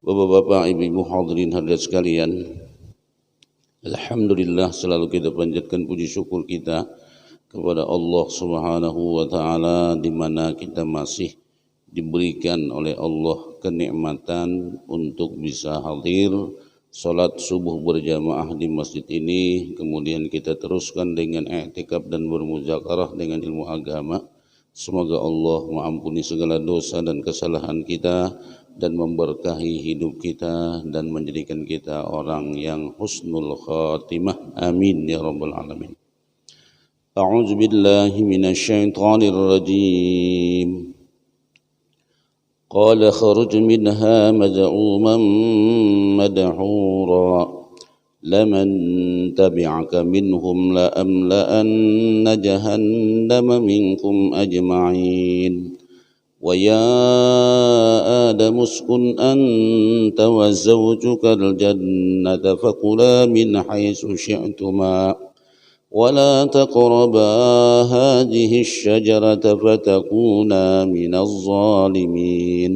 Bapak-bapak, ibu-ibu hadirin hadirat sekalian, alhamdulillah selalu kita panjatkan puji syukur kita kepada Allah Subhanahu wa taala di mana kita masih diberikan oleh Allah kenikmatan untuk bisa hadir salat subuh berjamaah di masjid ini, kemudian kita teruskan dengan i'tikaf dan bermuzakarah dengan ilmu agama. Semoga Allah mengampuni segala dosa dan kesalahan kita dan memberkahi hidup kita dan menjadikan kita orang yang husnul khatimah. Amin ya rabbal alamin. A'udzu billahi minasyaitonir rajim. Qala kharuj minha mad'uman madhura لمن تبعك منهم لأملأن جهنم منكم أجمعين ويا آدم اسكن أنت وزوجك الجنة فكلا من حيث شئتما ولا تقربا هذه الشجرة فتكونا من الظالمين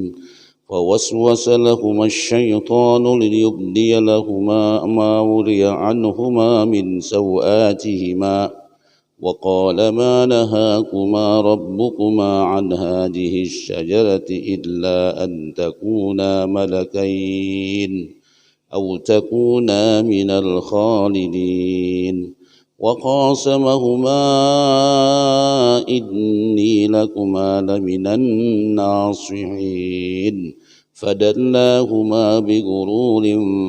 فوسوس لهما الشيطان ليبدي لهما ما وري عنهما من سوآتهما وقال ما نهاكما ربكما عن هذه الشجرة إلا أن تكونا ملكين أو تكونا من الخالدين وقاسمهما إني لكما لمن الناصحين فدلاهما بغرور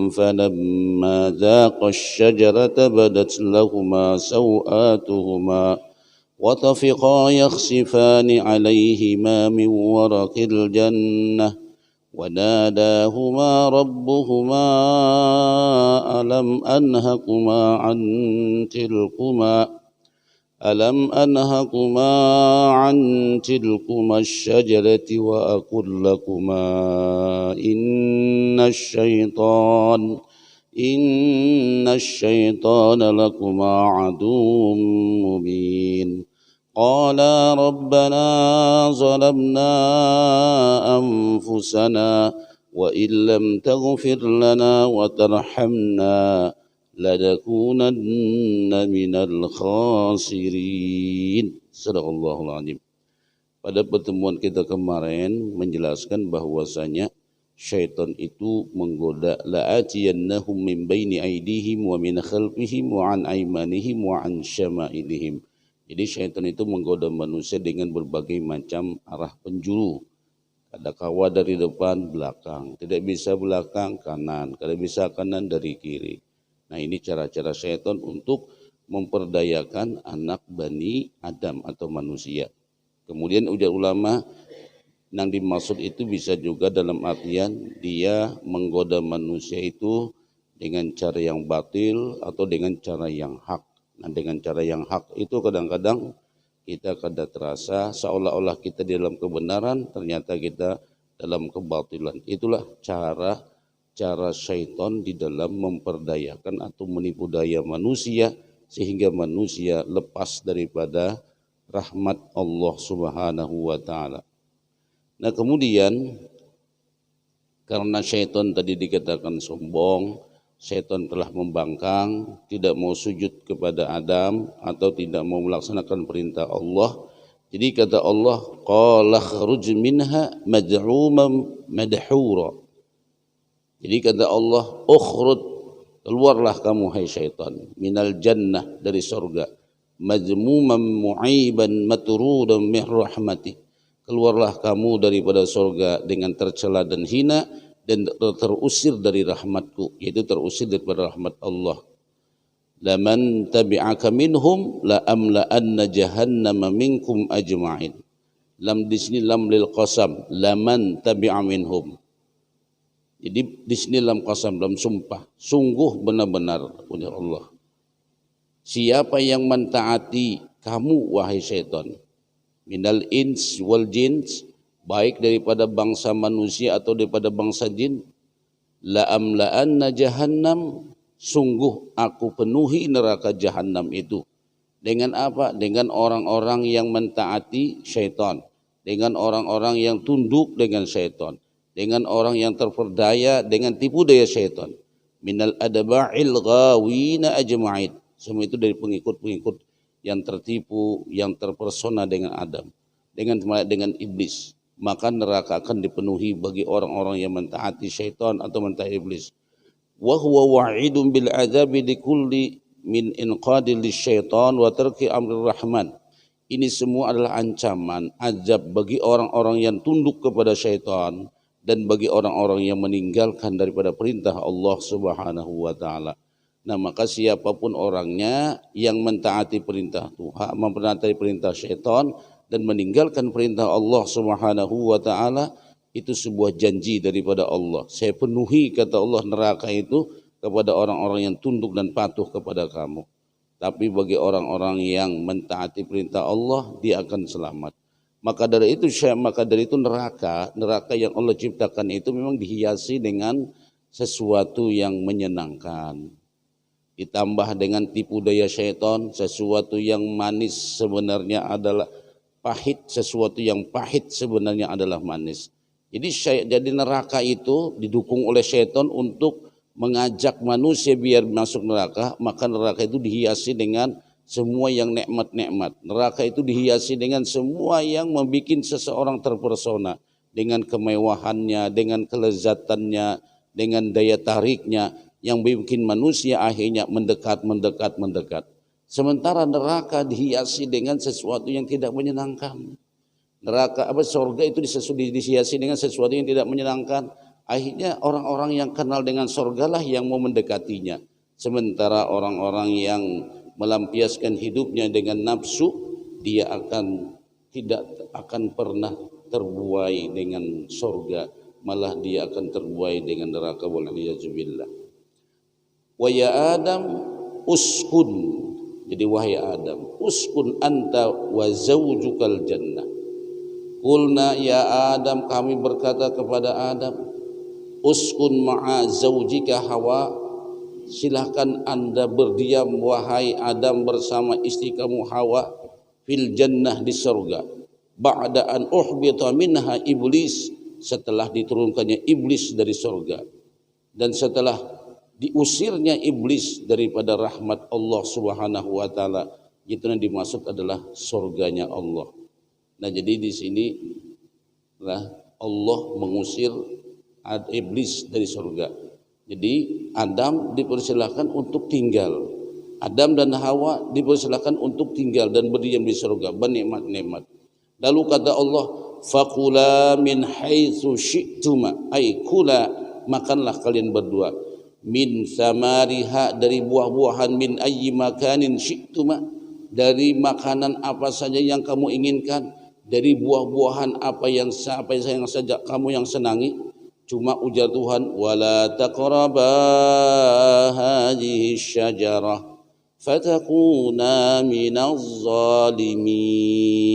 فلما ذاقا الشجرة بدت لهما سوآتهما وطفقا يخصفان عليهما من ورق الجنة وناداهما ربهما ألم أنهكما عن تلكما الشجرة وأقل لكما إن الشيطان لكما عدو مبين قالا ربنا ظلمنا أنفسنا وإن لم تغفر لنا وترحمنا لنكونن من الخاسرين. Sadaqallahul azim. Pada pertemuan kita kemarin menjelaskan bahwasanya syaitan itu menggoda la'atiyannahum min baini aydihim wa min khalfihim wa an aymanihim wa an syama'ilihim. Jadi syaitan itu menggoda manusia dengan berbagai macam arah penjuru. Ada kawa dari depan, belakang. Tidak bisa belakang, kanan. Tidak bisa kanan dari kiri. Nah, ini cara-cara syaitan untuk memperdayakan anak Bani Adam atau manusia. Kemudian ujar ulama, yang dimaksud itu bisa juga dalam artian dia menggoda manusia itu dengan cara yang batil atau dengan cara yang hak. Nah, dengan cara yang hak itu kadang-kadang kita kadang terasa seolah-olah kita di dalam kebenaran, ternyata kita dalam kebatilan. Itulah cara syaitan di dalam memperdayakan atau menipu daya manusia sehingga manusia lepas daripada rahmat Allah Subhanahu wa taala. Nah, kemudian karena syaitan tadi dikatakan sombong, syaitan telah membangkang, tidak mau sujud kepada Adam atau tidak mau melaksanakan perintah Allah. Jadi kata Allah, qala khruj minha mad'uman madhura. Jadi kata Allah, ukhruj, keluarlah kamu hai syaitan, minal jannah, dari surga, mazmuman mu'iban matrudan min rahmati. Keluarlah kamu daripada surga dengan tercela dan hina dan terusir dari rahmatku, yaitu terusir daripada rahmat Allah. Laman tabi'aka minhum la amla'anna jahannama minkum ajma'in. Lam di sini lam lil qasam, laman tabi'a minhum. Jadi di sini lam qasam, lam sumpah, sungguh benar-benar punya Allah. Siapa yang mentaati kamu wahai syaitan, minal ins wal jins, baik daripada bangsa manusia atau daripada bangsa jin, la amla'anna jahannam, sungguh aku penuhi neraka jahannam itu. Dengan apa? Dengan orang-orang yang mentaati syaitan, dengan orang-orang yang tunduk dengan syaitan, dengan orang yang terperdaya dengan tipu daya syaitan. Minal adba'il ghawina ajma'in. Semua itu dari pengikut-pengikut yang tertipu, yang terpersona dengan Adam, dengan iblis. Maka neraka akan dipenuhi bagi orang-orang yang mentaati syaitan atau mentaati iblis. Wa huwa wa'idun bil adzabi likulli min inqadil syaitan wa tarki amrir rahman. Ini semua adalah ancaman azab bagi orang-orang yang tunduk kepada syaitan dan bagi orang-orang yang meninggalkan daripada perintah Allah Subhanahu wa taala. Nah, maka siapapun orangnya yang mentaati perintah Tuhan, mentaati perintah syaitan dan meninggalkan perintah Allah Subhanahu wa taala, itu sebuah janji daripada Allah. Saya penuhi, kata Allah, neraka itu kepada orang-orang yang tunduk dan patuh kepada kamu. Tapi bagi orang-orang yang mentaati perintah Allah, dia akan selamat. Maka dari itu neraka yang Allah ciptakan itu memang dihiasi dengan sesuatu yang menyenangkan. Ditambah dengan tipu daya syaitan, sesuatu yang manis sebenarnya adalah pahit, sesuatu yang pahit sebenarnya adalah manis. Jadi neraka itu didukung oleh syaitan untuk mengajak manusia biar masuk neraka, maka neraka itu dihiasi dengan semua yang nikmat-nikmat. Neraka itu dihiasi dengan semua yang membuat seseorang terpersona dengan kemewahannya, dengan kelezatannya, dengan daya tariknya yang bikin manusia akhirnya mendekat. Sementara neraka dihiasi dengan sesuatu yang tidak menyenangkan. Surga itu dihiasi dengan sesuatu yang tidak menyenangkan. Akhirnya orang-orang yang kenal dengan surga lah yang mau mendekatinya. Sementara orang-orang yang melampiaskan hidupnya dengan nafsu, dia tidak akan pernah terbuai dengan surga, malah dia akan terbuai dengan neraka. Wal'iyazubillah. Wa ya Adam uskun. Jadi wahai Adam, uskun anta wa zawjukal jannah. Qulna ya Adam, kami berkata kepada Adam, uskun ma'a zawjika Hawa, silahkan anda berdiam wahai Adam bersama istri kamu Hawa fil jannah, di surga. Ba'da an uhbita minha iblis, setelah diturunkannya iblis dari surga dan setelah diusirnya iblis daripada rahmat Allah Subhanahu wa taala. Itu yang dimaksud adalah surganya Allah. Nah, jadi di sini lah Allah mengusir iblis dari surga. Jadi Adam dipersilahkan untuk tinggal. Adam dan Hawa dipersilahkan untuk tinggal dan berdiam di surga, bernikmat-nikmat. Lalu kata Allah, faqula min haitsu syi'tuma, ay kula, makanlah kalian berdua, min samariha, dari buah-buahan, min ayyi makanin syi'tuma, dari makanan apa saja yang kamu inginkan, dari buah-buahan apa yang saja kamu yang senangi. Cuma ujar Tuhan, wala taqraba hadhihi syajarah fatakuna minaz zalimin.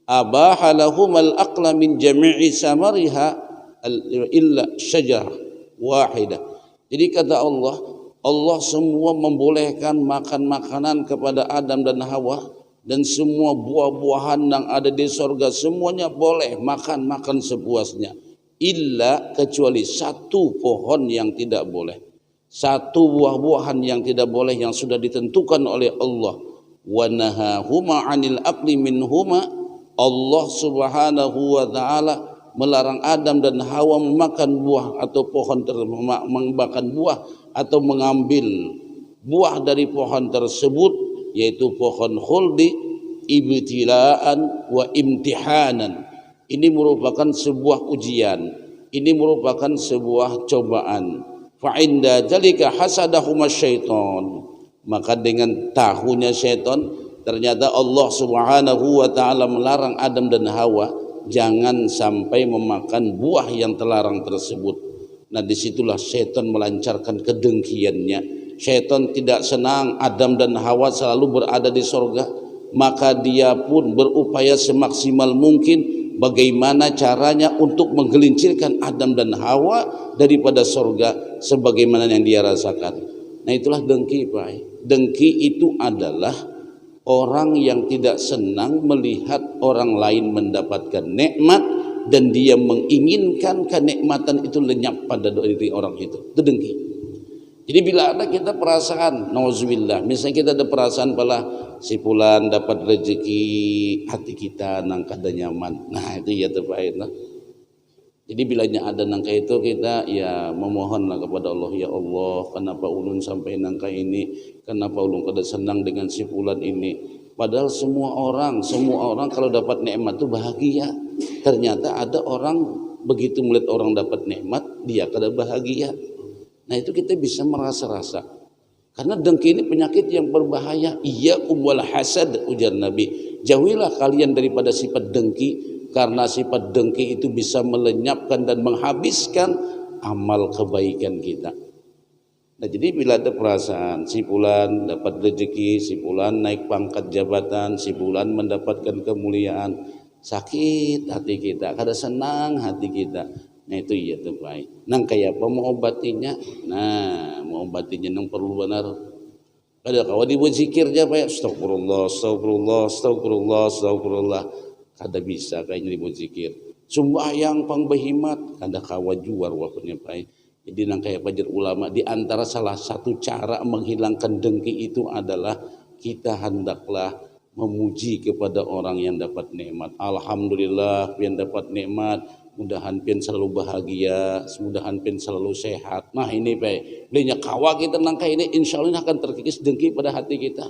Abaha lahumal aqla min jami'i samariha illa syajarah wahidah. Jadi kata Allah, Allah semua membolehkan makan makanan kepada Adam dan Hawa, dan semua buah-buahan yang ada di surga semuanya boleh makan sepuasnya, illa kecuali satu pohon yang tidak boleh, satu buah-buahan yang tidak boleh yang sudah ditentukan oleh Allah. Wa nahahuma 'anil aqli minhuma, Allah Subhanahu wa taala melarang Adam dan Hawa memakan buah atau memakan buah atau mengambil buah dari pohon tersebut, yaitu pohon khuldi, ibtilaan wa imtihanan. Ini merupakan sebuah ujian, ini merupakan sebuah cobaan. Fa inda dzalika hasadahuma syaitan, maka dengan tahunya syaitan, ternyata Allah Subhanahu wa taala melarang Adam dan Hawa jangan sampai memakan buah yang terlarang tersebut. Nah, disitulah syaitan melancarkan kedengkiannya. Syaitan tidak senang Adam dan Hawa selalu berada di surga, maka dia pun berupaya semaksimal mungkin bagaimana caranya untuk menggelincirkan Adam dan Hawa daripada surga sebagaimana yang dia rasakan. Nah, itulah dengki, Pak. Dengki itu adalah orang yang tidak senang melihat orang lain mendapatkan nikmat, dan dia menginginkan kenikmatan itu lenyap pada diri orang itu dengki. Jadi bila ada kita perasaan, nauzubillah, misalnya kita ada perasaan pala si fulan dapat rezeki, hati kita nang kada nyaman. Nah itu ya terbaik lah. Jadi bilanya ada nangka itu kita ya memohonlah kepada Allah, ya Allah, kenapa ulun sampai nangka ini, kenapa ulun kada senang dengan si fulan ini. Padahal semua orang kalau dapat nikmat itu bahagia. Ternyata ada orang begitu melihat orang dapat nikmat, dia kada bahagia. Nah itu kita bisa merasa-rasa. Karena dengki ini penyakit yang berbahaya. Iyyakum wal hasad, ujar Nabi. Jauhilah kalian daripada sifat dengki. Karena sifat dengki itu bisa melenyapkan dan menghabiskan amal kebaikan kita. Nah jadi bila ada perasaan si fulan dapat rezeki, si fulan naik pangkat jabatan, si fulan mendapatkan kemuliaan, sakit hati kita, kada senang hati kita. Nah itu iya terbaik. Nang kayak apa mau obatinya? Nah mau obatinya nang perlu benar. Kada kawan dibuat zikir aja pak. Astagfirullah, astagfirullah, astagfirullah, astagfirullah. Kada bisa kayaknya dibuat zikir. Sembahyang pang behimat, kada kawan juar waktunya pak. Jadi nang kayak pajar ulama di antara salah satu cara menghilangkan dengki itu adalah kita hendaklah memuji kepada orang yang dapat nikmat. Alhamdulillah pian dapat nikmat, mudahan pian selalu bahagia, mudahan pian selalu sehat. Nah ini Pak, belinya kawa kita nang kayak ini insya Allah akan terkikis dengki pada hati kita.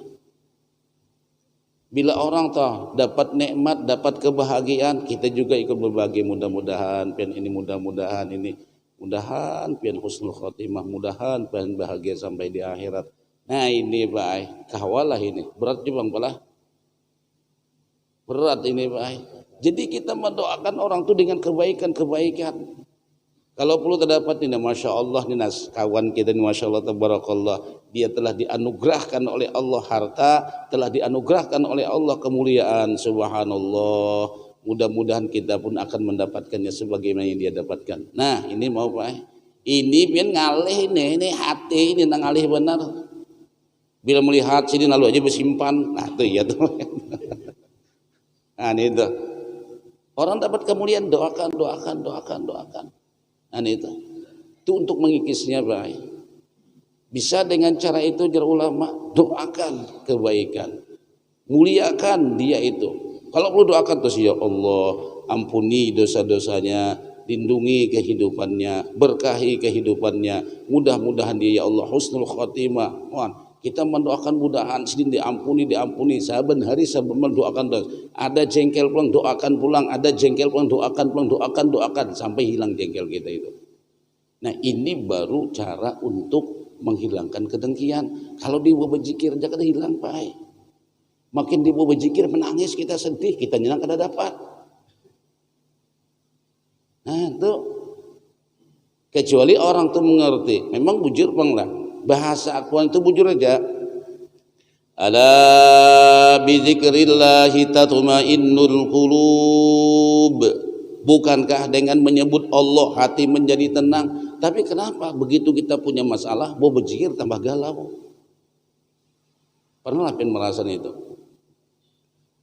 Bila orang tahu dapat nikmat, dapat kebahagiaan, kita juga ikut berbahagia. Mudah-mudahan pian ini, mudah-mudahan ini, mudahan pian husnul khotimah, mudahan pian bahagia sampai di akhirat. Nah ini Pak, kawalah ini berat juga bang pala. Berat ini Pak. Jadi kita mendoakan orang itu dengan kebaikan-kebaikan. Kalau perlu terdapat ini, Masya Allah ini kawan kita ini, Masya Allah tabarakallah, dia telah dianugerahkan oleh Allah harta, telah dianugerahkan oleh Allah kemuliaan, subhanallah. Mudah-mudahan kita pun akan mendapatkannya sebagaimana yang dia dapatkan. Nah ini mau Pak, ini biar ngalih ini hati ini nang ngalih benar. Bila melihat sini lalu aja bersimpan, nah itu ya tuh. Nah ini itu orang dapat kemuliaan, doakan. Nah ini itu untuk mengikisnya baik. Bisa dengan cara itu jar ulama, doakan kebaikan, muliakan dia itu. Kalau perlu doakan terus, ya Allah ampuni dosa-dosanya, lindungi kehidupannya, berkahi kehidupannya, mudah-mudahan dia ya Allah husnul khotimah. Kita mendoakan mudahan sini diampuni, saben hari saben mendoakan terus. Ada jengkel pulang doakan pulang, ada jengkel pulang doakan pulang, doakan sampai hilang jengkel kita itu. Nah ini baru cara untuk menghilangkan kedengkian. Kalau dia berzikir jangan hilang Pak. Makin dia berzikir menangis kita sedih, kita nyenang kada dapat. Nah itu kecuali orang tuh mengerti, memang bujur bang lah. Bahasa akuan itu bujur aja. Ala bizikrillahi tatmainnul qulub. Bukankah dengan menyebut Allah hati menjadi tenang? Tapi kenapa begitu kita punya masalah, mau berzikir tambah galau? Pernah lah merasa itu.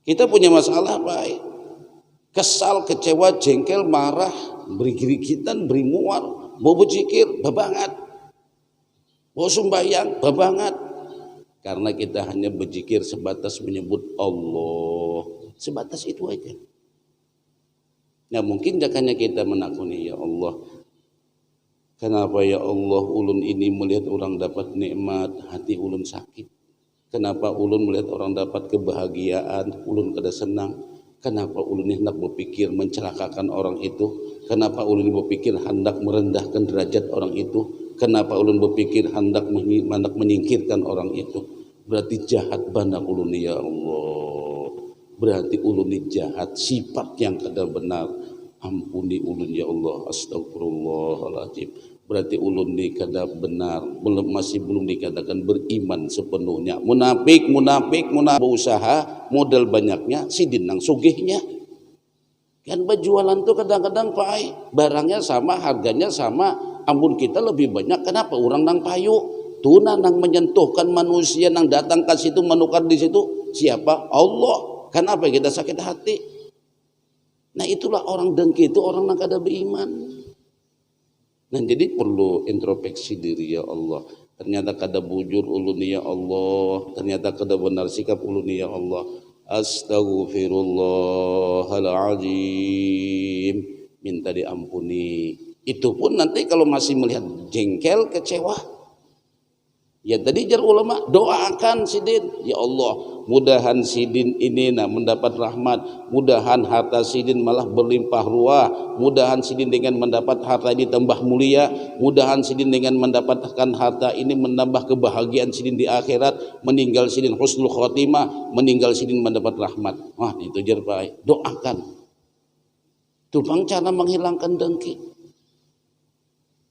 Kita punya masalah baik, kesal, kecewa, jengkel, marah, beri girigitan, beri mual, mau berzikir, babangat. Mau sembahyang, babangat. Karena kita hanya berzikir sebatas menyebut Allah. Sebatas itu aja. Nah mungkin jakanya kita menakuni, ya Allah, kenapa ya Allah ulun ini melihat orang dapat nikmat, hati ulun sakit. Kenapa ulun melihat orang dapat kebahagiaan, ulun kada senang. Kenapa ulun ini hendak berpikir mencelakakan orang itu. Kenapa ulun ini berpikir hendak merendahkan derajat orang itu. Kenapa ulun berpikir hendak menyingkirkan orang itu. Berarti jahat bana ulun ya Allah. Berarti ulun ini jahat, sifat yang kada benar. Ampuni ulun ya Allah, astagfirullahaladzim. Berarti ulun ini kada benar, masih belum dikatakan beriman sepenuhnya. Munafik berusaha modal banyaknya, sidin nang sugihnya. Kan berjualan tuh kadang-kadang Pak, barangnya sama, harganya sama, ampun kita lebih banyak, kenapa orang nang payu? Tuna nang menyentuhkan manusia nang datang ke situ menukar di situ siapa? Allah. Kenapa kita sakit hati? Nah itulah orang dengki itu orang yang kada beriman. Nah jadi perlu introspeksi diri ya Allah. Ternyata kada bujur ulun ya Allah. Ternyata kada benar sikap ulun ya Allah. Astaghfirullahaladzim. Minta diampuni. Itu pun nanti kalau masih melihat jengkel, kecewa. Ya tadi jar ulama doakan Sidin, ya Allah mudahan Sidin ini mendapat rahmat, mudahan harta Sidin malah berlimpah ruah, mudahan Sidin dengan mendapat harta ini tambah mulia, mudahan Sidin dengan mendapatkan harta ini menambah kebahagiaan Sidin di akhirat, meninggal Sidin husnul khotimah, meninggal Sidin mendapat rahmat. Wah itu jar baik, doakan. Tupang cara menghilangkan dengki.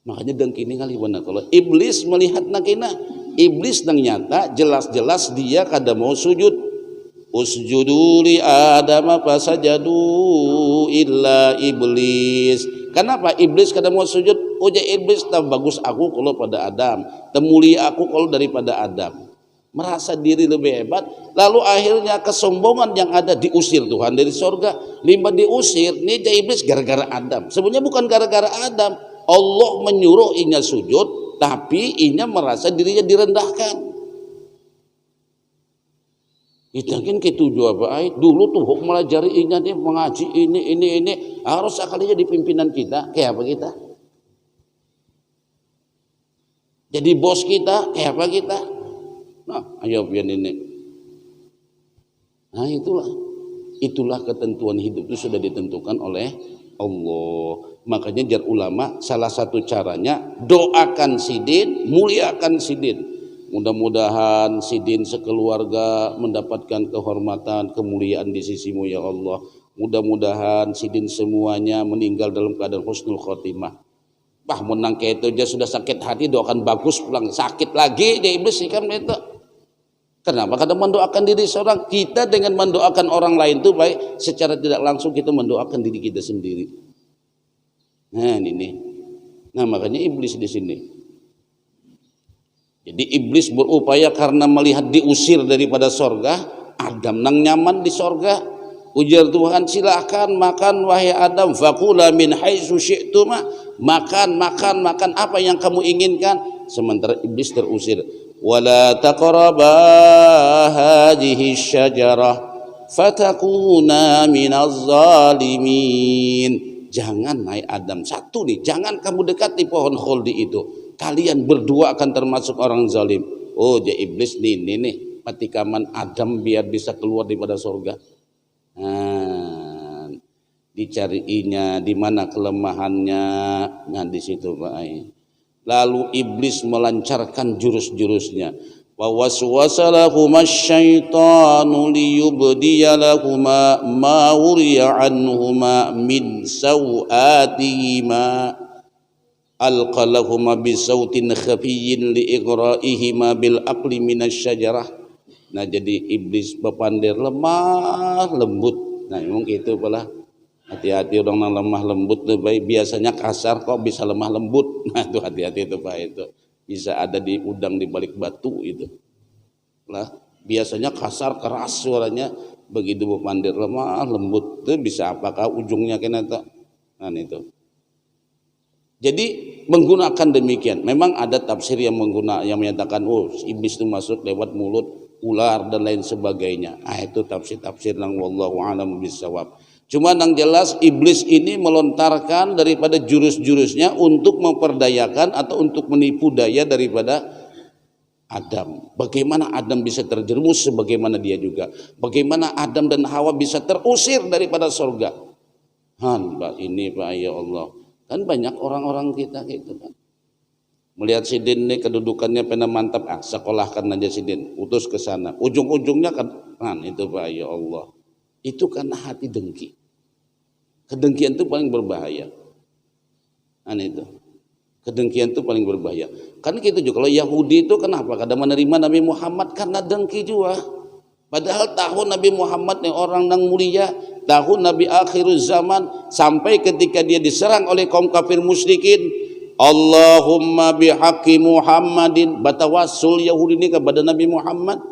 Makanya dengki ini kali benar. Kalau iblis melihat nakina, iblis nang nyata jelas-jelas dia kada mau sujud. Usjudu li Adam fasajadu illa iblis. Kenapa iblis kada mau sujud? Uja iblis tak bagus aku kalau pada Adam, temuli aku kalau daripada Adam. Merasa diri lebih hebat, lalu akhirnya kesombongan yang ada diusir Tuhan dari surga. Lima diusir, nih iblis gara-gara Adam. Sebenarnya bukan gara-gara Adam. Allah menyuruh inya sujud, tapi inya merasa dirinya direndahkan. Kita kan ketujuh apa? Dulu tuh melajari inya dia mengaji ini harus sekalinya di pimpinan kita, kayak apa kita? Jadi bos kita, kayak apa kita? Nah, ayo pian ini. Nah itulah ketentuan hidup itu sudah ditentukan oleh Allah. Makanya jar ulama salah satu caranya doakan Sidin, muliakan Sidin. Mudah-mudahan Sidin sekeluarga mendapatkan kehormatan, kemuliaan di sisimu ya Allah. Mudah-mudahan Sidin semuanya meninggal dalam keadaan husnul khotimah. Bah menang kayak itu aja sudah sakit hati, doakan bagus pulang sakit lagi dia iblis kan itu. Kenapa? Kadang mendoakan diri seorang, kita dengan mendoakan orang lain itu baik, secara tidak langsung kita mendoakan diri kita sendiri. Nah ini, makanya iblis di sini. Jadi iblis berupaya karena melihat diusir daripada sorga, Adam nang nyaman di sorga. Ujar Tuhan silahkan makan wahai Adam, fakula min haitsu syi'tuma, makan apa yang kamu inginkan. Sementara iblis terusir. Wala taqraba hadhihi syajarah fatakuna minaz zalimin. Jangan naik Adam satu nih, jangan kamu dekati pohon khuldi itu. Kalian berdua akan termasuk orang zalim. Oh, ya iblis nih patikaman Adam biar bisa keluar daripada surga. Nah, dicariinya di mana kelemahannya, nah di situ Pak. Lalu iblis melancarkan jurus-jurusnya. Wa waswasa lahuma syaitanu liyubdiya lahuma ma wuriya anhuma min sawatihima alqalahuma bisautin khafiyyin liigra'ihima bil aqli minasyajarah. Nah jadi iblis bepandir lemah lembut. Nah memang gitu pula. Hati-hati orang yang lemah lembut tuh baik, biasanya kasar kok bisa lemah lembut. Nah itu hati-hati itu Pak itu. Bisa ada di udang di balik batu itu. Lah, biasanya kasar keras suaranya, begitu bepandir lemah lembut itu bisa apakah ujungnya kena tak? Nah itu. Jadi menggunakan demikian. Memang ada tafsir yang menyatakan iblis itu masuk lewat mulut ular dan lain sebagainya. Itu tafsir yang wallahu a'lam bishawab. Cuma yang jelas iblis ini melontarkan daripada jurus-jurusnya untuk memperdayakan atau untuk menipu daya daripada Adam. Bagaimana Adam bisa terjerumus sebagaimana dia juga. Bagaimana Adam dan Hawa bisa terusir daripada surga. Pak ini Pak ya Allah. Kan banyak orang-orang kita gitu kan. Melihat Sidin ini kedudukannya pernah mantap, sekolahkan aja Sidin, utus ke sana. Ujung-ujungnya kan itu Pak ya Allah. Itu karena hati dengki. Kedengkian itu paling berbahaya. Itu. Kedengkian itu paling berbahaya. Kan gitu juga. Kalau Yahudi itu kenapa? Kadang menerima Nabi Muhammad karena dengki juga. Padahal tahun Nabi Muhammad nih orang nang mulia, tahun Nabi akhir zaman, sampai ketika dia diserang oleh kaum kafir musyrikin, Allahumma bihaqqi Muhammadin, batawassul Yahudi ini kepada Nabi Muhammad.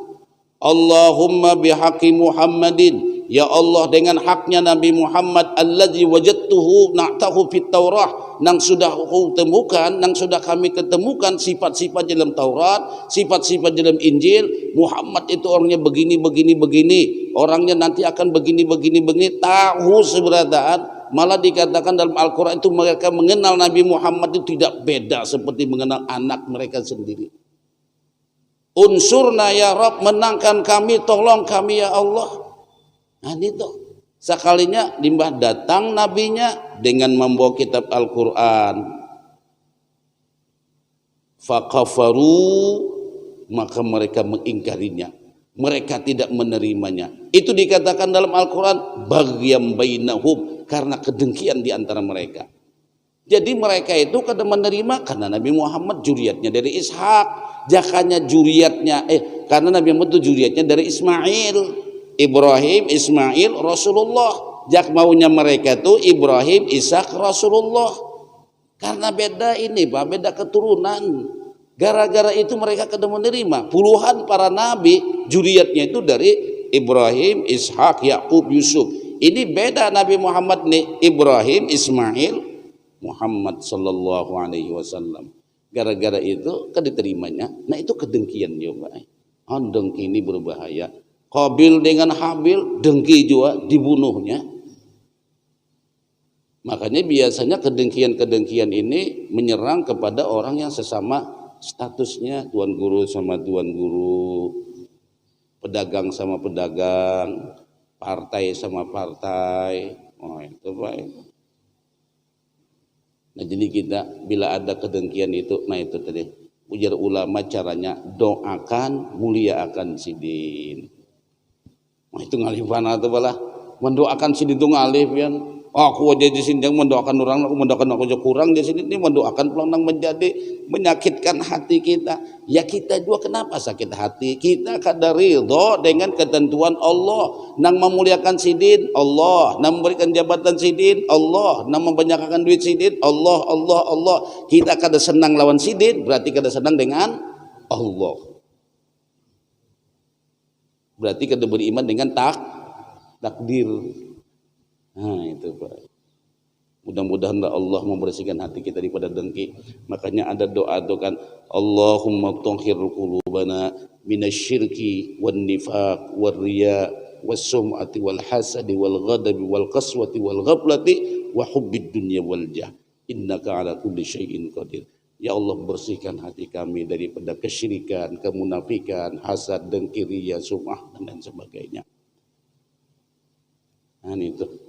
Allahumma bihaqqi Muhammadin Ya Allah, dengan haknya Nabi Muhammad alladzi wajadtuhu na'tahu fit Taurah, nang sudah aku temukan, nang sudah kami ketemukan sifat-sifat dalam Taurat, sifat-sifat dalam Injil. Muhammad itu orangnya begini begini begini, orangnya nanti akan begini begini begini. Tahu seberadaan, malah dikatakan dalam Al-Qur'an itu mereka mengenal Nabi Muhammad itu tidak beda seperti mengenal anak mereka sendiri. Unsurna ya Rabb, menangkan kami, tolong kami ya Allah. Nah itu sekalinya limbah datang nabinya dengan membawa kitab Al-Quran, fakafaru, maka mereka mengingkarinya, mereka tidak menerimanya. Itu dikatakan dalam Al-Quran baghyan bainahum, karena kedengkian di antara mereka. Jadi mereka itu kada menerima karena Nabi Muhammad juriatnya dari Ishak, jakanya juriatnya karena Nabi Muhammad itu juriatnya dari Ismail. Ibrahim, Ismail, Rasulullah. Jak maunya mereka itu Ibrahim, Ishak, Rasulullah. Karena beda ini Pak, beda keturunan. Gara-gara itu mereka kada menerima. Puluhan para nabi juriatnya itu dari Ibrahim, Ishak, Yakub, Yusuf. Ini beda Nabi Muhammad nih, Ibrahim, Ismail, Muhammad sallallahu alaihi wasallam. Gara-gara itu kada diterimanya. Nah itu kedengkian juga. Dengki ini berbahaya. Qabil dengan Habil dengki juga dibunuhnya. Makanya biasanya kedengkian-kedengkian ini menyerang kepada orang yang sesama statusnya, tuan guru sama tuan guru, pedagang sama pedagang, partai sama partai. Oh itu baik. Nah jadi kita bila ada kedengkian itu, nah itu tadi ujar ulama caranya doakan, muliakan sidin. Nah itu ngalifan atau balah mendoakan sidin itu ngalif ya. Aku aja di sini yang mendoakan orang, aku mendoakan aku aja kurang di sini, ini mendoakan pelanggang menjadi menyakitkan hati kita. Ya kita juga kenapa sakit hati? Kita kada ridho dengan ketentuan Allah. Nang memuliakan sidin Allah, nang memberikan jabatan sidin Allah, nang membanyakkan duit sidin Allah, Allah, Allah. Kita kada senang lawan sidin, berarti kada senang dengan Allah. Berarti kada beriman dengan takdir. Nah itu Pak. Mudah-mudahan Allah membersihkan hati kita daripada dengki. Makanya ada doa-doa kan, Allahumma tahhir qulubana minasyirki wan nifaq war riya was sum'ati wal hasadi wal ghadabi wal qaswati wal ghaflati wa hubbid dunya wal jah. Innaka ala kulli syai'in qadir. Ya Allah, bersihkan hati kami daripada kesyirikan, kemunafikan, hasad, dengki, riya, sum'ah dan lain sebagainya. Nah itu.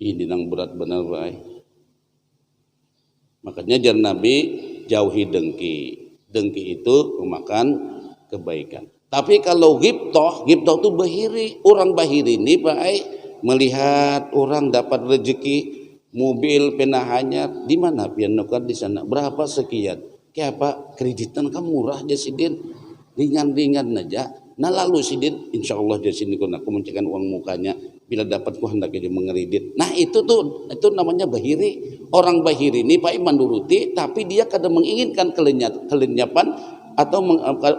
Ini yang berat benar baik. Makanya jar Nabi jauhi dengki. Dengki itu memakan kebaikan. Tapi kalau ghibtah itu bahiri. Orang bahiri ini baik melihat orang dapat rezeki, mobil penahannya di mana pian nukar di sana berapa sekian. Kayak apa? Kreditan kamu murah aja sidin, ringan-ringan aja. Nah lalu sidin, insya Allah jadi sini aku mencekkan uang mukanya. Bila dapat ku hendak dia mengeridit. Nah itu namanya bahiri. Orang bahiri ini Pak Iman nuruti, tapi dia kadang menginginkan kelenyapan atau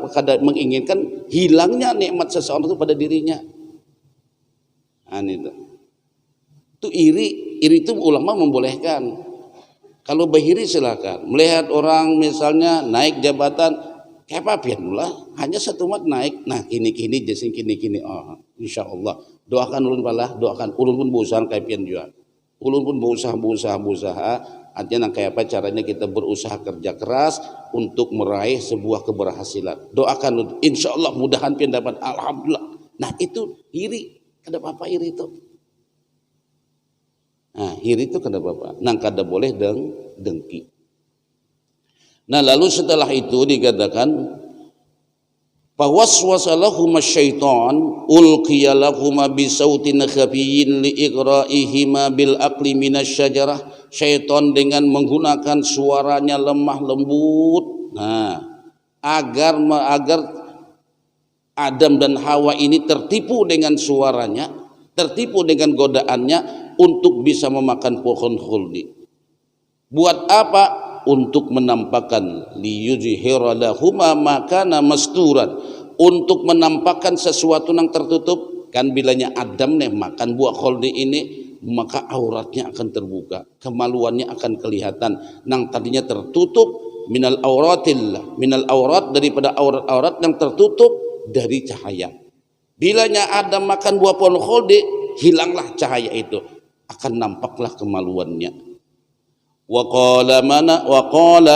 kadang menginginkan hilangnya nikmat seseorang itu pada dirinya. Nah itu iri itu ulama membolehkan. Kalau bahiri silakan. Melihat orang misalnya naik jabatan, kayak apa pian mula hanya satu mat naik. Nah kini jasing kini. Oh insya Allah. Doakan ulun balah, doakan ulun pun berusaha kayak pian juga. Ulun pun berusaha. Artinya kayak apa caranya kita berusaha kerja keras untuk meraih sebuah keberhasilan. Doakan ulun, insya Allah mudahan pian dapat alhamdulillah. Nah itu iri, kada apa iri itu. Nah iri itu kada apa, nang kada boleh dengki. Nah lalu setelah itu dikatakan fawaswasa lahum syaitan ulqiya lahum bisautin khafiyyin liiqra'ihima bil aqli minasyajarah. Syaitan dengan menggunakan suaranya lemah lembut, nah agar Adam dan Hawa ini tertipu dengan suaranya, tertipu dengan godaannya untuk bisa memakan pohon khuldi. Buat apa? Untuk menampakkan liyuzhira lahuma makana masturan, untuk menampakkan sesuatu yang tertutup Kan bilanya Adam nih makan buah kholdi ini, maka auratnya akan terbuka, kemaluannya akan kelihatan. Nang tadinya tertutup minal aurat daripada aurat-aurat yang tertutup dari cahaya. Bilanya Adam makan buah pohon kholdi, hilanglah cahaya itu, akan nampaklah kemaluannya. Wa qala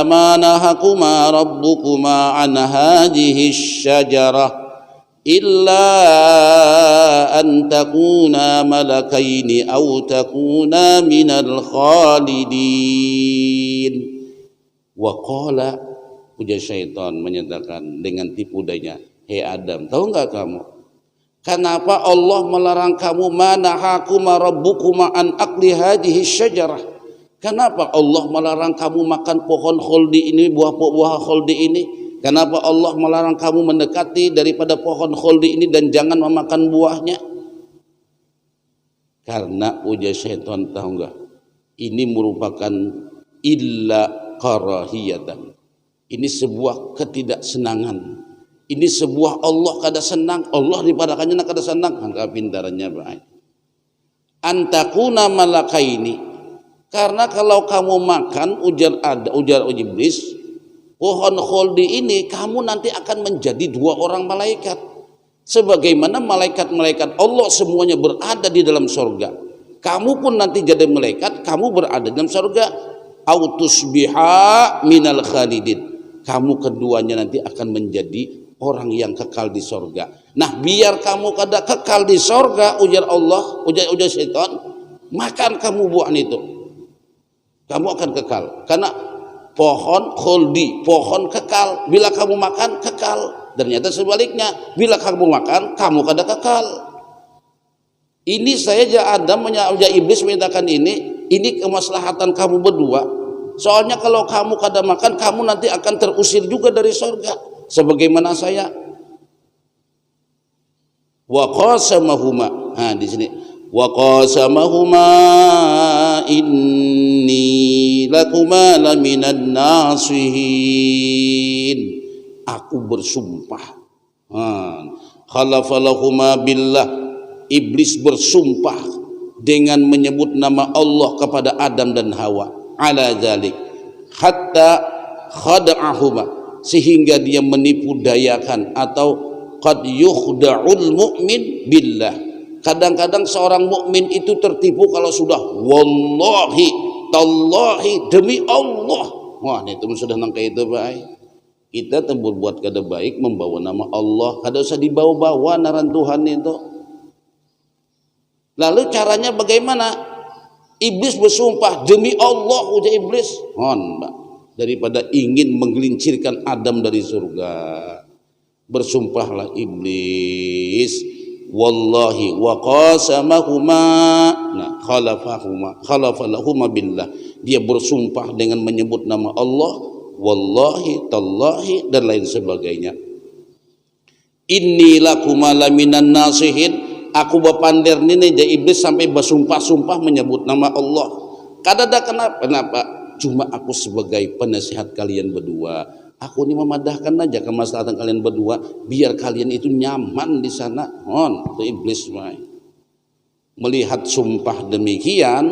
ma nahakuma rabbukuma an hadhihi syajarah illa an takuna malakaini aw takuna minal khalidin. Wa qala, ujar syaitan menyatakan dengan tipu daya, hei Adam, tahu enggak kamu kenapa Allah melarang kamu, manahakuma rabbukuma an akli hadhihi syajarah? Kenapa Allah melarang kamu makan pohon kholdi ini, buah kholdi ini? Kenapa Allah melarang kamu mendekati daripada pohon kholdi ini dan jangan memakan buahnya? Karena ujar syaitan, tahu enggak, ini merupakan illa karahiyatan. Ini sebuah ketidaksenangan. Ini sebuah Allah kada senang, Allah dipadakannya kada senang. Angka pintarannya baik. Antakuna malakaini, karena kalau kamu makan, ujar iblis, pohon kholdi ini, kamu nanti akan menjadi dua orang malaikat. Sebagaimana malaikat-malaikat Allah semuanya berada di dalam surga, kamu pun nanti jadi malaikat, kamu berada di dalam surga. Autusbiha minal khalidin, kamu keduanya nanti akan menjadi orang yang kekal di surga. Nah, biar kamu kada kekal di surga, ujar Allah, ujar syaitan, makan kamu buah itu, kamu akan kekal. Karena pohon kholdi, pohon kekal, bila kamu makan kekal. Ternyata sebaliknya, bila kamu makan, kamu kada kekal. Ini saja Adam iblis menyatakan ini kemaslahatan kamu berdua. Soalnya kalau kamu kada makan, kamu nanti akan terusir juga dari surga. Sebagaimana saya. Wa qasamahuma. Nah, di sini wa qasamahuma inni lakuma laminan nasihin. Aku bersumpah. Khalafalahuma billah. Iblis bersumpah dengan menyebut nama Allah kepada Adam dan Hawa. Ala dzalik hatta khada'ahuma, sehingga dia menipu dayakan, atau qad yukhda'ul mu'min billah. Kadang-kadang seorang mukmin itu tertipu kalau sudah wallahi tallahi demi Allah. Wah, itu sudah nangka itu baik. Kita berbuat kada baik membawa nama Allah, kada usah dibawa-bawa naran Tuhan itu. Lalu caranya bagaimana? Iblis bersumpah demi Allah, ujar iblis, daripada ingin menggelincirkan Adam dari surga, bersumpahlah iblis, wallahi wa qasamahuma, khalafalahuma billah. Dia bersumpah dengan menyebut nama Allah, wallahi tallahi dan lain sebagainya. Inni lakuma laminan nasihin, aku bapander nih jadi iblis sampai bersumpah-sumpah menyebut nama Allah. Kadada kenapa? Cuma aku sebagai penasihat kalian berdua. Aku ini memadahkan aja kemaslahatan kalian berdua, biar kalian itu nyaman di sana. Itu iblis melihat sumpah demikian.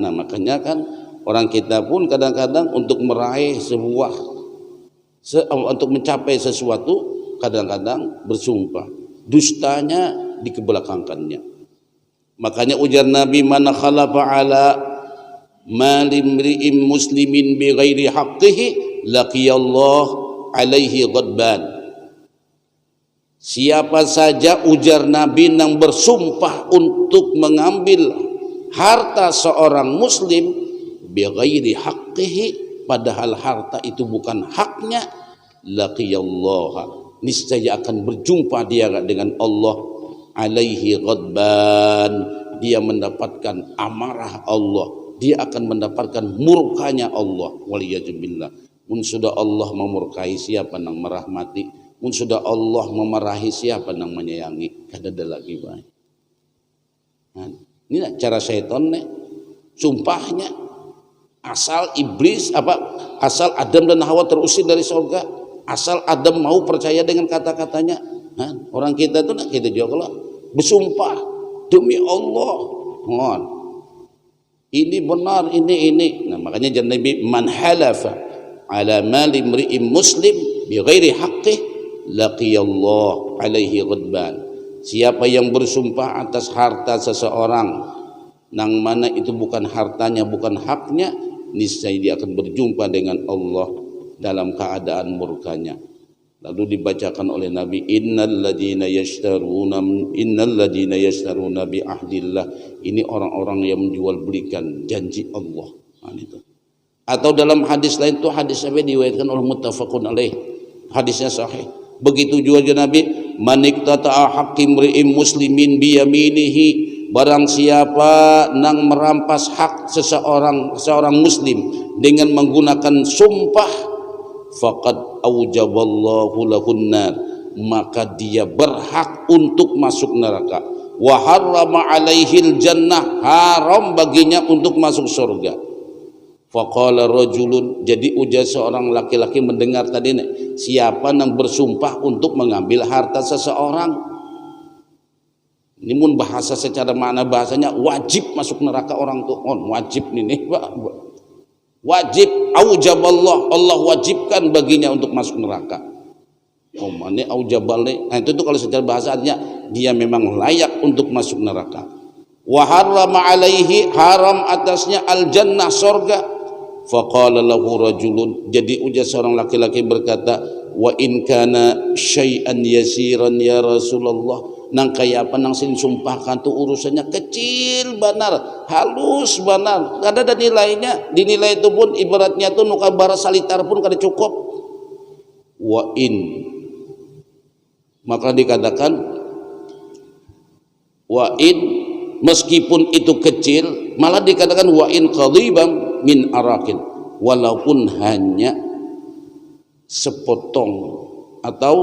Nah, makanya kan orang kita pun kadang-kadang untuk meraih untuk mencapai sesuatu, kadang-kadang bersumpah, dustanya dikebelakangkannya. Makanya ujar Nabi, man khalafa ala malimri'im muslimin bi ghairi haqqihi laqiyallah alaihi ghadban. Siapa saja, ujar Nabi, yang bersumpah untuk mengambil harta seorang muslim bi ghairi haqqihi, padahal harta itu bukan haknya, laqiyallah, niscaya akan berjumpa dia dengan Allah, alaihi ghadban, dia mendapatkan amarah Allah, dia akan mendapatkan murkanya Allah. Waliyazubillah. Mun sudah Allah memurkai, siapa nang merahmati? Mun sudah Allah memarahi, siapa nang menyayangi? Kada ada lagi baik. Ini cara syaitan nih, sumpahnya. Asal iblis asal Adam dan Hawa terusir dari surga, asal Adam mau percaya dengan kata-katanya. Orang kita tuh kita juga bersumpah demi Allah, ini benar, ini. Nah, makanya jangan Nabi, man halafa ala mali imri'in muslim bi ghairi haqqih laqiyallah alaihi ghadban. Siapa yang bersumpah atas harta seseorang nang mana itu bukan hartanya, bukan haknya, niscaya dia akan berjumpa dengan Allah dalam keadaan murkanya. Lalu dibacakan oleh Nabi, innal ladina yashtaruna bi ahdillah. Ini orang-orang yang menjual belikan janji Allah. Nah, itu. Atau dalam hadis lain itu, hadis sampai diriwayatkan oleh muttafaqun alaih, hadisnya sahih. Begitu juga Nabi, maniktata'a haqqi imri'in muslimin biyaminihi, barang siapa nang merampas hak seorang muslim dengan menggunakan sumpah, faqad aujaballahu lahun nar, maka dia berhak untuk masuk neraka. Wa harrama alaihil jannah, haram baginya untuk masuk surga. Faqala rajulun, jadi ujar seorang laki-laki mendengar tadi, siapa yang bersumpah untuk mengambil harta seseorang. Ini pun bahasa secara makna bahasanya wajib masuk neraka orang tuh. Wajib nih Pak. Wajib, aujaballah, Allah wajibkan baginya untuk masuk neraka. Ini aujaballah. Nah, itu tuh kalau secara bahasa artinya dia memang layak untuk masuk neraka. Wa harrama alaihi, haram atasnya al jannah, surga. Faqala lahu rajulun, jadi ujar seorang laki-laki berkata, wa in kana syai'an yasiran ya Rasulullah, nang kaya apa nang sin sumpahkan tuh urusannya kecil banar, halus banar, ada nilainya, dinilai itu pun ibaratnya tuh nuka bara salitar pun kada cukup. Wa in, maka dikatakan wa in, meskipun itu kecil, malah dikatakan wa in qadibam min arakin, walaupun hanya sepotong atau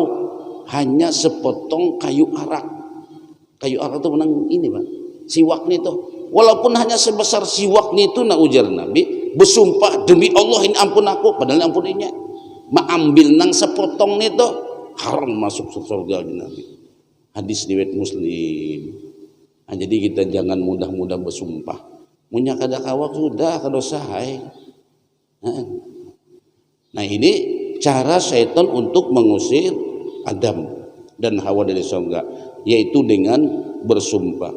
hanya sepotong kayu arak. Kayu arak itu menang ini Pak, siwak nih tuh, walaupun hanya sebesar siwak nih tuh, ujar Nabi, bersumpah demi Allah ini ampun aku, padahal ampuninya mengambil nang sepotong nih tuh, haram masuk surga Nabi. Hadis riwayat Muslim. Nah, jadi kita jangan mudah-mudah bersumpah. Munya kada kawak sudah kada sahai. Nah, ini cara syaitan untuk mengusir Adam dan Hawa dari surga, yaitu dengan bersumpah.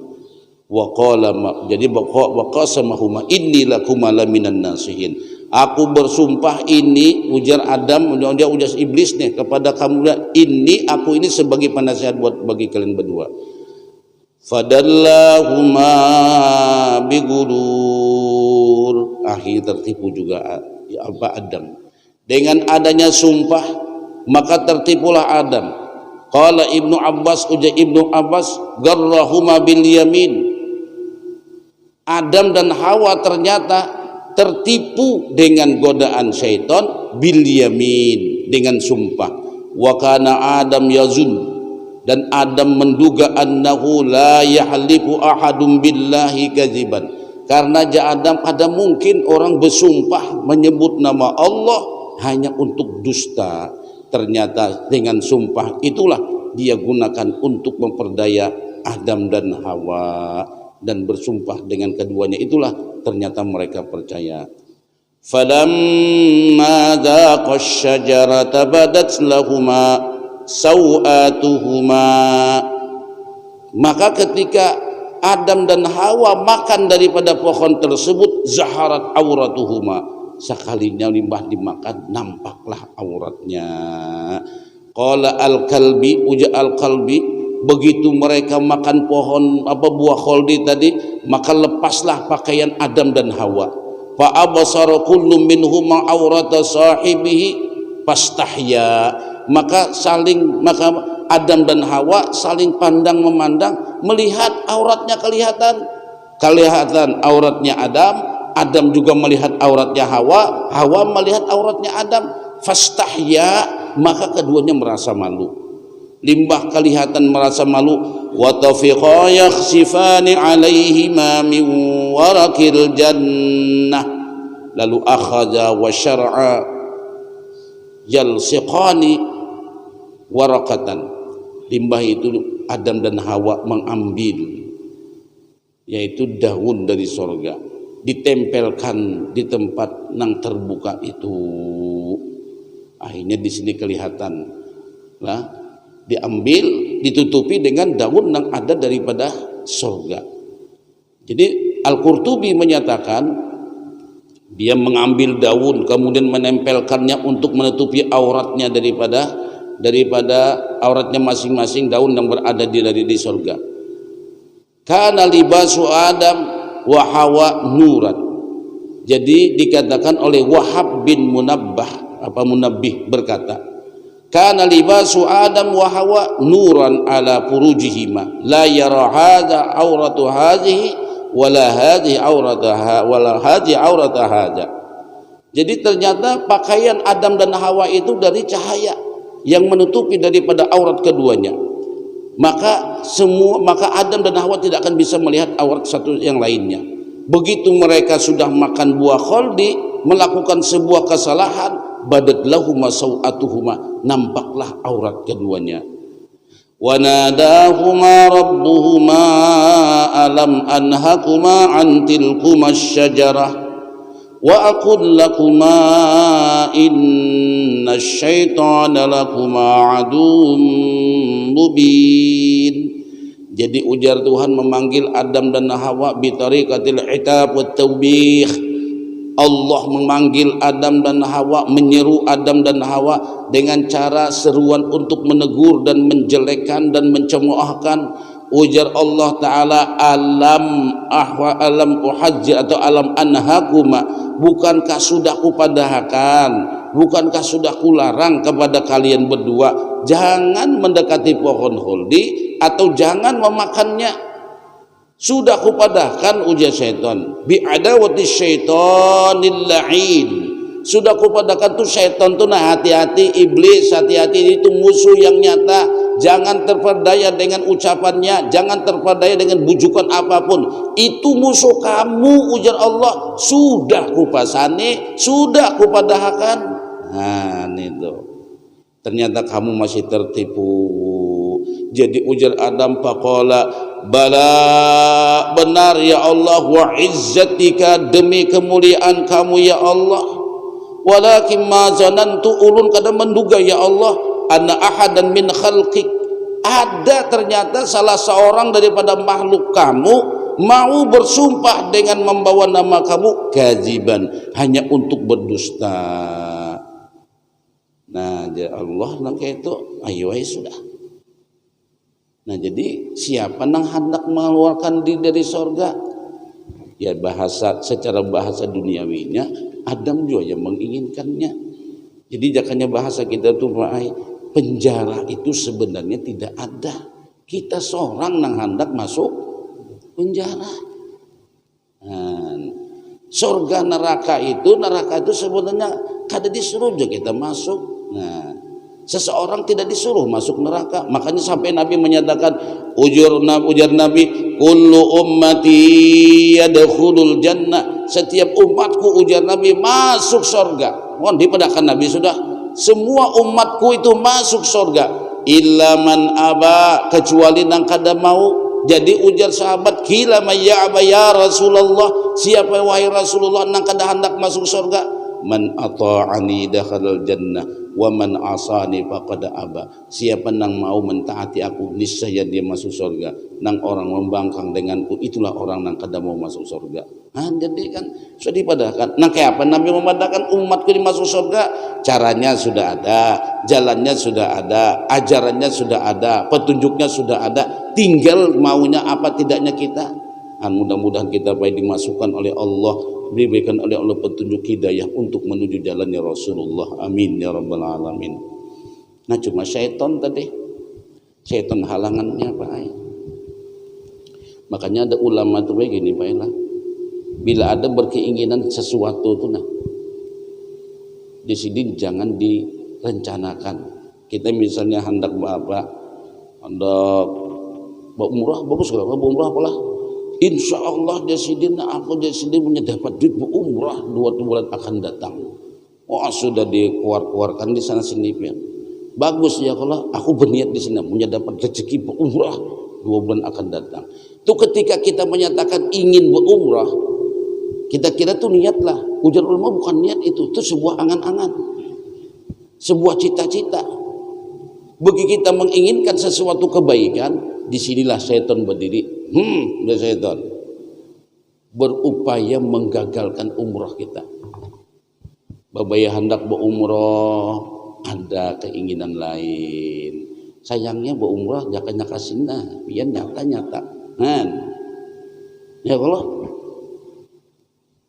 Wa qala, jadi wa qasamahuma inni lakuma laminan nasihin. Aku bersumpah ini, ujar Adam, dia ujar iblis nih kepada kamu, ini aku ini sebagai penasihat buat bagi kalian berdua. Fadallahuma bigurur, akhir tertipu juga Adam dengan adanya sumpah, maka tertipulah Adam. Qala Ibnu Abbas, ujar Ibnu Abbas, garrahuma bil yamin, Adam dan Hawa ternyata tertipu dengan godaan syaitan bil yamin, dengan sumpah. Wa kana Adam yazun, dan Adam menduga annahu la yahlifu ahadum billahi kadziban, karena Adam ada mungkin orang bersumpah menyebut nama Allah hanya untuk dusta. Ternyata dengan sumpah itulah dia gunakan untuk memperdaya Adam dan Hawa, dan bersumpah dengan keduanya itulah ternyata mereka percaya. Falamma dhaqa asy-syajarata badat lahuma sawatuhuma, maka ketika Adam dan Hawa makan daripada pohon tersebut, zaharat auratuhuma, sekalinya limbah dimakan nampaklah auratnya. Qala al-kalbi, uja al-kalbi, begitu mereka makan pohon buah kholdi tadi, maka lepaslah pakaian Adam dan Hawa. Fa abasara kullu minhuma aurata sahibihi pastahya, maka Adam dan Hawa saling pandang memandang, melihat auratnya kelihatan auratnya Adam juga melihat auratnya Hawa melihat auratnya Adam. Fastahya, maka keduanya merasa malu, limbah kelihatan merasa malu. Wa tafiqa yakhsifani alaihima min warakil jannah, lalu akhadha wa syar'a yalsiqani warakatan, limbah itu Adam dan Hawa mengambil yaitu daun dari sorga, ditempelkan di tempat nang terbuka itu. Akhirnya di sini kelihatan lah, diambil ditutupi dengan daun yang ada daripada sorga. Jadi Al-Qurtubi menyatakan dia mengambil daun kemudian menempelkannya untuk menutupi auratnya daripada auratnya masing-masing daun yang berada di sorga. Kana libasu Adam wa Hawa nuran. Jadi dikatakan oleh Wahab bin Munabbih berkata, kana libasu Adam wa Hawa nuran ala furujihima la yara hadza auratu hadhihi wala hadhihi aurataha wala hadhihi aurataha. Jadi ternyata pakaian Adam dan Hawa itu dari cahaya yang menutupi daripada aurat keduanya. Maka Adam dan Hawa tidak akan bisa melihat aurat satu yang lainnya. Begitu mereka sudah makan buah kholdi, melakukan sebuah kesalahan, badat lahuma sawatuhuma, nampaklah aurat keduanya. Wa nadahuma rabbuhuma alam anhakuma an tilkuma syajarah wa aqul lakuma inna syaitana lakuma adum mubin. Jadi ujar Tuhan memanggil Adam dan Hawa bitariqatil itab wat taubih. Allah memanggil Adam dan Hawa, menyeru Adam dan Hawa dengan cara seruan untuk menegur dan menjelekkan dan mencemoohkan. Ujar Allah Ta'ala, alam uhajjir atau alam anhakuma, bukankah sudah kupadahkan, bukankah sudah kularang kepada kalian berdua jangan mendekati pohon kholdi atau jangan memakannya. Sudah kupadahkan, ujar syaitan, bi'adawati syaitanil la'in. Sudah kupadahkan tuh syaitan tuh, nah hati-hati iblis, hati-hati, itu musuh yang nyata. Jangan terperdaya dengan ucapannya, jangan terperdaya dengan bujukan apapun. Itu musuh kamu, ujar Allah. Sudah kupasani, sudah kupadahkan. Nah itu, ternyata kamu masih tertipu. Jadi ujar Adam, faqala bala, benar ya Allah, wa izzatika, demi kemuliaan kamu ya Allah. Walakin ma zanantu, ulun kadang menduga ya Allah, anna ahadan min khalqik, ada ternyata salah seorang daripada makhluk kamu mau bersumpah dengan membawa nama kamu kadziban, hanya untuk berdusta. Nah ya Allah nang itu ayo sudah. Nah jadi siapa nang hendak mengeluarkan diri dari sorga? Ya secara bahasa duniawinya Adam juga yang menginginkannya. Jadi jakanya bahasa kita tuh penjara itu sebenarnya tidak ada. Kita seorang nang hendak masuk penjara. Nah, surga neraka itu sebenarnya kada disuruh juga kita masuk. Nah, seseorang tidak disuruh masuk neraka. Makanya sampai Nabi menyatakan, ujar Nabi, kullu ummati yadkhulul jannah, setiap umatku, ujar Nabi, masuk surga. Mohon dipadahkan Nabi sudah, semua umatku itu masuk surga, illa man aba, kecuali nang kada mau. Jadi ujar sahabat, kila may ya'ba ya Rasulullah, siapa wahai Rasulullah nang kada hendak masuk surga? Man ata'ani dakhalal jannah wa man asani faqad aba, siapa nang mau mentaati aku niscaya dia masuk surga, nang orang membangkang denganku itulah orang nang kada mau masuk surga. Nah, jadi kan sudah dipadahkan. Nah kayak apa Nabi memadahkan umatku di masuk surga? Caranya sudah ada, jalannya sudah ada, ajarannya sudah ada, petunjuknya sudah ada, tinggal maunya apa tidaknya kita. Mudah-mudahan kita baik dimasukkan oleh Allah, diberikan oleh Allah petunjuk hidayah untuk menuju jalannya Rasulullah. Amin ya rabbal alamin. Nah cuma syaitan tadi, syaitan halangannya Pak. Makanya ada ulama tuh begini Pak Ila, bila ada berkeinginan sesuatu tuh nah di sini jangan direncanakan. Kita misalnya hendak hendak umrah, bagus kalau umrah apalah, insya Allah aku punya dapat duit umrah 2 bulan akan datang. Oh sudah dikeluarkan di sana sini. Bagus ya kalau aku berniat di sini punya dapat rezeki berumrah 2 bulan akan datang. Itu ketika kita menyatakan ingin berumrah, kita kira tuh niatlah. Ujar ulama bukan niat itu sebuah angan-angan, sebuah cita-cita. Bagi kita menginginkan sesuatu kebaikan, disinilah setan berdiri. Udah setan berupaya menggagalkan umrah kita. Babaya hendak berumrah, ada keinginan lain. Sayangnya berumrah jangan nyakasina, biar nyata-nyata. Ya kalau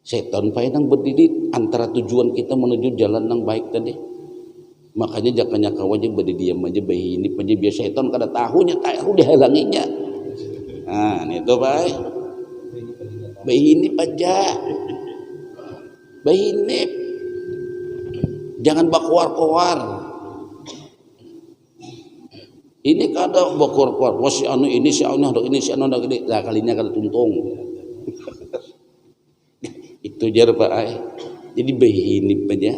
setan payah berdiri antara tujuan kita menuju jalan yang baik tadi. Makanya jangan nyakaw aja berdiri diam aja bayi ini aja biar setan kada tahunya tahu dihalanginya. Itu baik. Bayi ini aja. Bayi ini jangan bakuar-kuar. Ini kada bakuar-kuar. Wah si anu ini si anu ini si anu gede. Lah kalinya kada tuntung. Itu jar Pak ai. Jadi behini aja.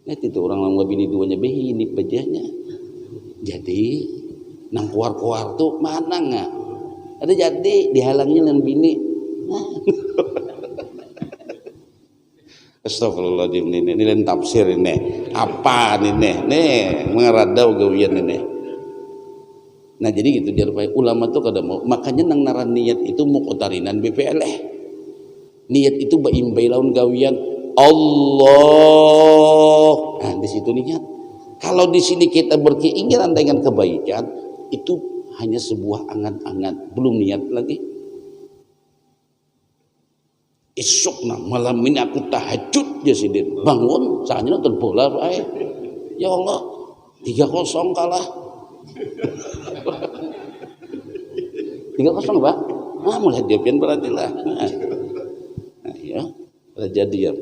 Nah itu orang lama bini duanya behini pejanya. Jadi nang kuar-kuar tuh mana nggak? Ada jadi dihalangnya dengan bini. Astagfirullahaladzim ini lain tafsir ini. Apa ini? Nih mengeradau gawian ini. Nah jadi gitu jar Pak ulama tuh kada mau. Makanya nang naran niat itu muqtarinan BPLeh. Niat itu baimbai laun gawian Allah. Nah di situ niat. Kalau di sini kita berkeinginan dengan kebaikan, itu hanya sebuah angan-angan, belum niat lagi. Esok malam ini aku tahajud ya sidin. Bangun, saatnya nonton bola Pak. Ya Allah, 3-0 kalah. 3-0 Pak. Mulai diapian berarti lah. Ya, jadi ya.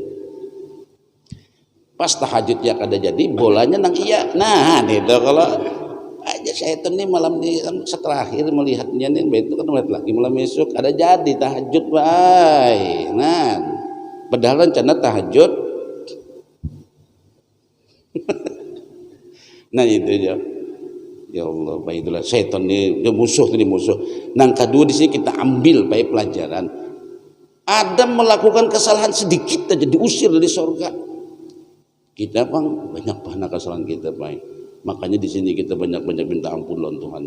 Pas tahajudnya kada jadi, bolanya nang iya. Nah, itu kalau aja setan nih malam ini kan terakhir melihatnya nih, itu kan melihat lagi malam esok ada jadi tahajud baik. Nah, padahal rencana tahajud. Nah itu ya. Ya Allah, baiklah setan ini musuh. Nang kedua di sini kita ambil baik pelajaran. Adam melakukan kesalahan sedikit aja diusir dari surga. Kita bang banyak kesalahan kita baik. Makanya di sini kita banyak minta ampun lawan Tuhan.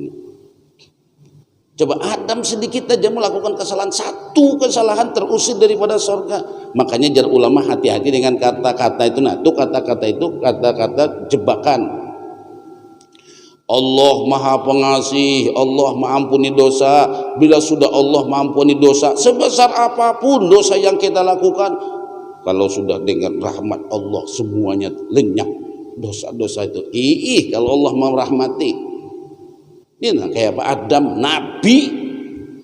Coba Adam sedikit aja melakukan kesalahan, satu kesalahan terusir daripada surga. Makanya jar ulama hati-hati dengan kata-kata itu. Nah, itu kata-kata jebakan. Allah Maha Pengasih, Allah mengampuni dosa. Bila sudah Allah mengampuni dosa, sebesar apapun dosa yang kita lakukan, kalau sudah dengan rahmat Allah semuanya lenyap dosa-dosa itu. Kalau Allah mau rahmati. Ini kayak Pak Adam, Nabi,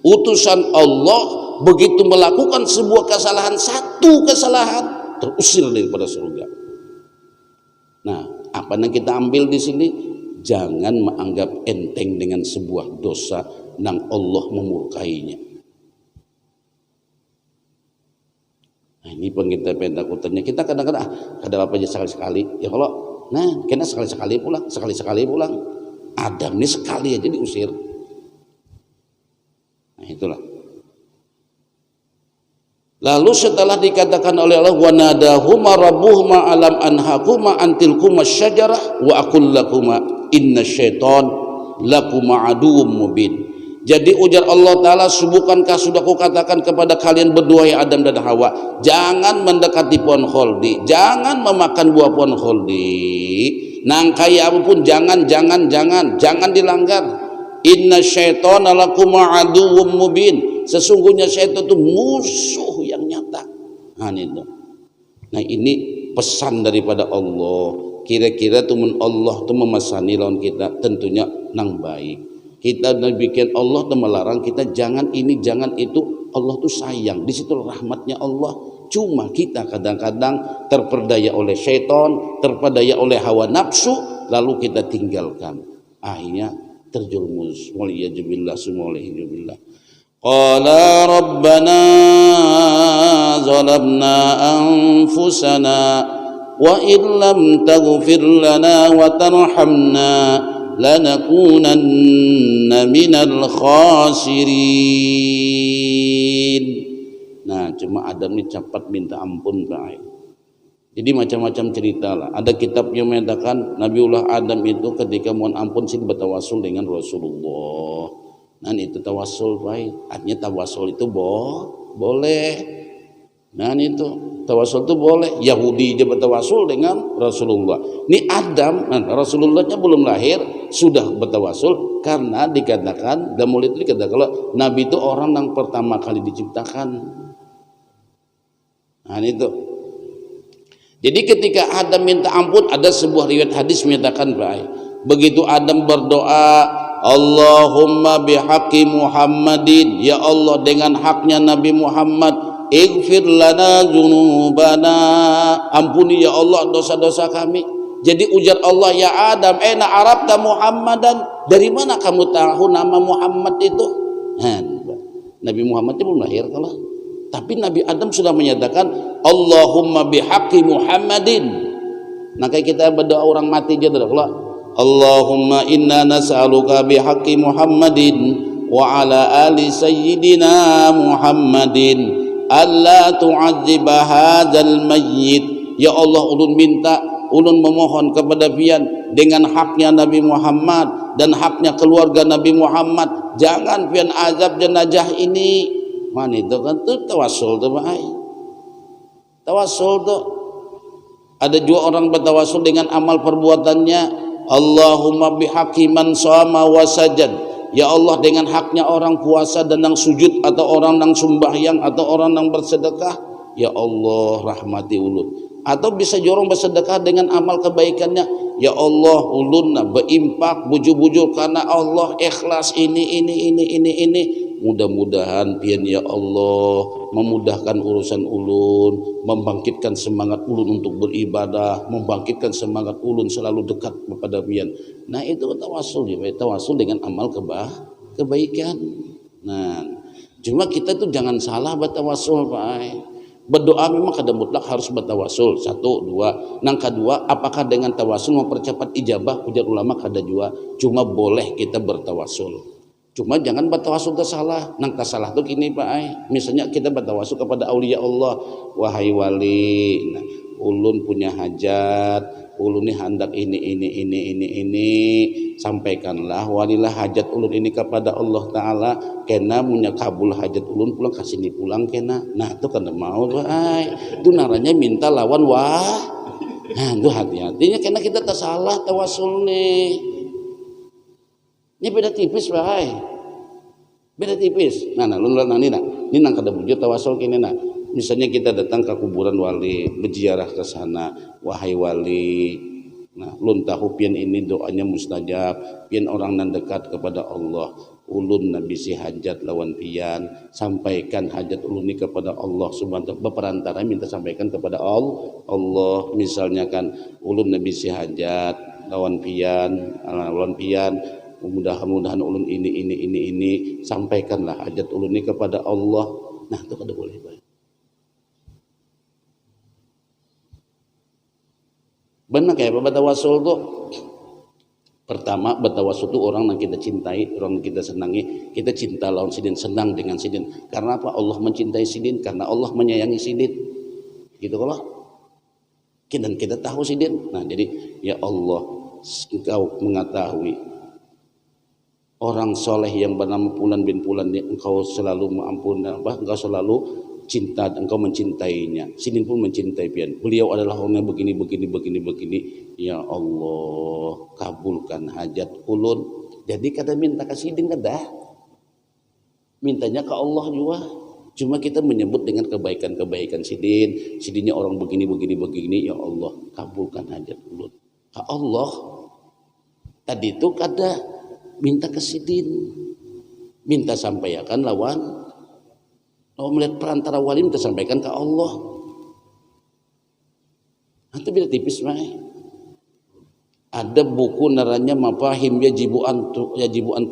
utusan Allah, begitu melakukan sebuah kesalahan, satu kesalahan terusir daripada surga. Nah, apa yang kita ambil di sini? Jangan menganggap enteng dengan sebuah dosa nang Allah memurkainya. Nah, ini kita takutannya. Kita kadang-kadang ada apa aja sekali-sekali. Ya kalau kena sekali-sekali pulang. Adam ini sekali aja diusir. Nah, itulah. Lalu setelah dikatakan oleh Allah wa nadahuma rabbuhuma alam anhakuma antilkuma syajarah wa aqul lakuma inna syaitan lakuma aduwwum mubin. Jadi ujar Allah Ta'ala, bukankah sudah kukatakan kepada kalian berdua ya Adam dan Hawa, jangan mendekati pohon kholdi, jangan memakan buah pohon kholdi, nang kaya apapun jangan dilanggar. Inna syaitana lakum aduwwum mubin, sesungguhnya syaitan itu musuh yang nyata. Nah ini pesan daripada Allah. Kira-kira teman Allah itu memasani lawan kita, tentunya nang baik. Kita bikin Allah dan melarang kita jangan ini jangan itu. Allah tuh sayang, di situ rahmatnya Allah. Cuma kita kadang-kadang terperdaya oleh syaitan, terperdaya oleh hawa nafsu, lalu kita tinggalkan, akhirnya terjerumus. Waliyadzubillah sumawaliyadzubillah. Qala rabbana zalamna anfusana wa illam taghfir lana wa tarhamna lanakunanna minal khasirin. Nah, cuma Adam ini cepat minta ampun, Pak. Jadi macam-macam cerita lah. Ada kitab yang menyatakan Nabiullah Adam itu ketika mohon ampun sih bertawasul dengan Rasulullah. Nah itu tawasul, Pak. Artinya tawasul itu boleh. Nah itu tawasul itu boleh. Yahudi aja bertawasul dengan Rasulullah. Ini Adam, nah, Rasulullahnya belum lahir sudah bertawasul karena dikatakan dan mulai itu dikatakan kalau Nabi itu orang yang pertama kali diciptakan. Nah itu. Jadi ketika Adam minta ampun, ada sebuah riwayat hadis menyatakan, begitu Adam berdoa, Allahumma bihaqqi Muhammadin, ya Allah dengan haknya Nabi Muhammad, ighfir lana dzunubana, ampuni ya Allah dosa-dosa kami. Jadi ujar Allah, ya Adam, aina arabta Muhammadan, dari mana kamu tahu nama Muhammad itu? Nabi Muhammad itu belum lahir kalau. Tapi Nabi Adam sudah menyatakan Allahumma bihaqqi Muhammadin. Nah kayak kita berdoa orang mati aja Allah, Allahumma inna nas'aluka bihaqqi Muhammadin wa ala ali sayyidina Muhammadin alla tu'adziba hadzal mayyit. Ya Allah, ulun minta, ulun memohon kepada pian dengan haknya Nabi Muhammad dan haknya keluarga Nabi Muhammad, jangan pian azab jenazah ini. Mana itu kan tuh tawasul tuh, Pak. Tawasul tuh ada juga orang bertawasul dengan amal perbuatannya, Allahumma bihaqqi man shama wa sajad, ya Allah dengan haknya orang puasa dan yang sujud atau orang yang sembahyang atau orang yang bersedekah, ya Allah rahmati ulun. Atau bisa jorong bersedekah dengan amal kebaikannya, ya Allah ulun berimpak bujur-bujur karena Allah ikhlas ini. Mudah-mudahan pian ya Allah memudahkan urusan ulun, membangkitkan semangat ulun untuk beribadah, membangkitkan semangat ulun selalu dekat kepada pian. Nah itu tawasul ya, tawasul dengan amal kebaikan. Nah cuma kita tuh jangan salah bertawasul, Pak. Berdoa memang kada mutlak harus bertawasul, satu, dua. Yang kedua, apakah dengan tawasul mempercepat ijabah? Ujar ulama kada jua. Cuma boleh kita bertawasul. Cuma jangan bertawasul tersalah. Nang tersalah tuh gini, Pak. Misalnya kita bertawasul kepada aulia Allah, wahai wali, nah, ulun punya hajat, ulun ini hendak ini, sampaikanlah walilah hajat ulun ini kepada Allah Ta'ala, kena punya kabul hajat ulun pulang kasih ini pulang kena. Nah itu kan mau, Pak. Itu naranya minta lawan wah. Nah itu hati-hatinya karena kita tersalah tawasul nih. Ini beda tipis, Pak. Beda tipis. Nah, lu ini nang kada bujur tawasul kini nah. Misalnya kita datang ke kuburan wali, berziarah ke sana, wahai wali. Nah, ulun tahu pian ini doanya mustajab, pian orang nan dekat kepada Allah. Ulun nabi si hajat lawan pian, sampaikan hajat ulun ini kepada Allah Subhanahu wa ta'ala. Berperantara minta sampaikan kepada Allah. Misalnya kan ulun nabi si hajat lawan pian, mudah-mudahan ulun ini sampaikanlah hajat ulun ini kepada Allah. Nah itu kada boleh, Pak. Benar kayak apa bertawasul tuh? Pertama bertawasul tuh orang yang kita cintai, orang yang kita senangi, kita cinta lawan sidin, senang dengan sidin. Karena apa? Allah mencintai sidin, karena Allah menyayangi sidin. Gitu kalau dan kita tahu sidin. Nah jadi ya Allah, Engkau mengetahui orang soleh yang bernama Fulan bin Fulan, engkau selalu mengampuni, engkau selalu cinta, engkau mencintainya. Sidin pun mencintai pian. Beliau adalah orang yang begini. Ya Allah, kabulkan hajat ulun. Jadi kada minta ke sidin kada. Mintanya ke Allah juga. Cuma kita menyebut dengan kebaikan sidin. Sidinnya orang begini. Ya Allah, kabulkan hajat ulun. Ke Allah. Tadi itu kada minta ke sidin, minta sampaikan lawan melihat perantara wali minta sampaikan ke Allah. Itu beda tipis, Pak. Ada buku naranya mafahim yajibu an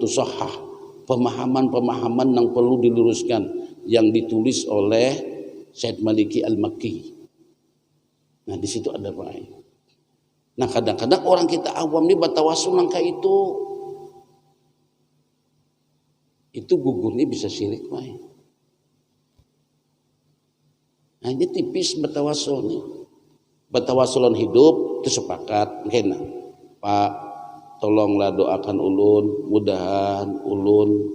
tusahhah, pemahaman yang perlu diluruskan, yang ditulis oleh Syed Maliki Al-Makki. Nah di situ ada baik. Nah kadang-kadang orang kita awam nih batawasul nangka itu gugurnya bisa syirik baik. Nah ini tipis batawasul nih. Batawasulan hidup itu sepakat, kena Pak tolonglah doakan ulun, mudahan ulun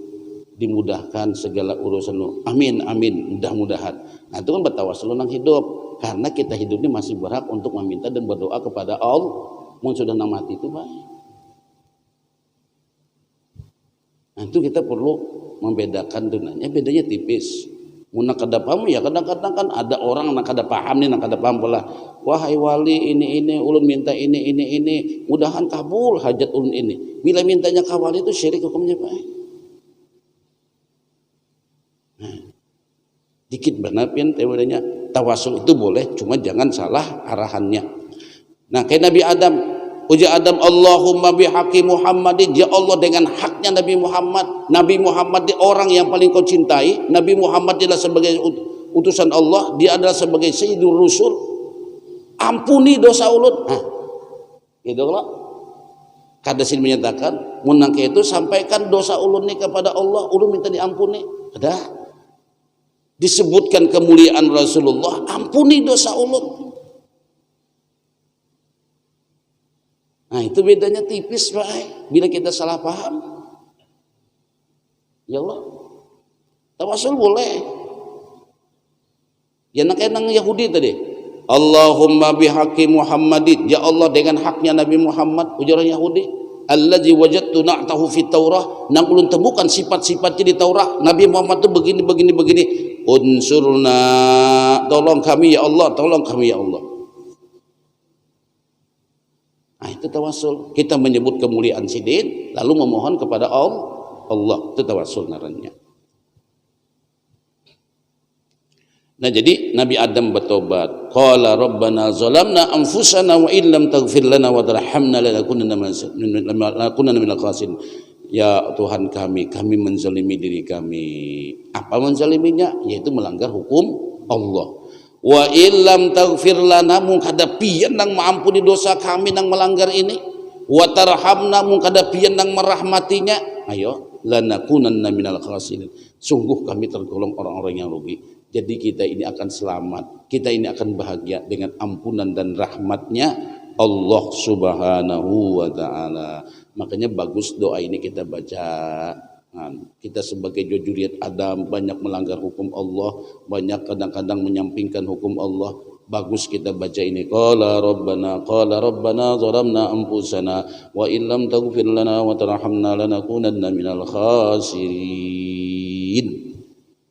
dimudahkan segala urusan lu. Amin amin, mudah-mudahan. Nah itu kan batawasulan yang hidup, karena kita hidup ini masih berhak untuk meminta dan berdoa kepada Allah. Mau sudah mati itu baik. Nah itu kita perlu membedakan dengannya, bedanya tipis. Muna kada paham ya kadang-kadang kan ada orang nak kada paham nih, nak kada paham pula. Wahai wali ini ulun minta ini, mudahan kabul hajat ulun ini. Bila mintanya ka wali itu syirik hukumnya baik. Nah, dikit benar pian teorinya tawasul itu boleh, cuma jangan salah arahannya. Nah kayak Nabi Adam, uji Adam Allahumma bihaqi Muhammadin, ya Allah dengan haknya Nabi Muhammad. Nabi Muhammad dia orang yang paling kau cintai. Nabi Muhammad adalah sebagai utusan Allah, dia adalah sebagai Sayyidur Rusul. Ampuni dosa ulun. Nah, gitu loh. Kadasin menyatakan, munang itu sampaikan dosa ulun ini kepada Allah, ulun minta diampuni. Ada disebutkan kemuliaan Rasulullah, ampuni dosa ulun. Nah itu bedanya tipis Pak. Bila kita salah paham, ya Allah, tawasul boleh. Ya nak enang Yahudi tadi, Allahumma bihaqi Muhammadin, ya Allah dengan haknya Nabi Muhammad. Ujaran Yahudi, allazi wajadtu na'tahu fit Taurah, nang ulun temukan sifat-sifatnya di Taurat. Nabi Muhammad itu begini. Unsurna, tolong kami ya Allah, tolong kami ya Allah. Nah itu tawasul. Kita menyebut kemuliaan sidin lalu memohon kepada Allah. Itu tawasul naranya. Nah jadi Nabi Adam bertobat. Qala rabbana zalamna anfusana wa illam taghfir lana wa tarhamna lanakunanna minal khasirin. Ya Tuhan kami menzalimi diri kami. Apa menzaliminya? Yaitu melanggar hukum Allah. Wa illam taghfir lana mung kada pian nang maampuni dosa kami nang melanggar ini, wa tarhamna mung kada pian nang merahmatinya, ayo lanakunanna minal khasirin. Sungguh kami tergolong orang-orang yang rugi. Jadi kita ini akan selamat, kita ini akan bahagia dengan ampunan dan rahmatnya Allah subhanahu wa ta'ala. Makanya bagus doa ini kita baca. Kita sebagai jujuriyat Adam banyak melanggar hukum Allah, banyak kadang-kadang menyampingkan hukum Allah. Bagus kita baca ini. Qala rabbana zalamna anfusana wa illam taghfir lana wa tarhamna lanakunanna minal khasirin.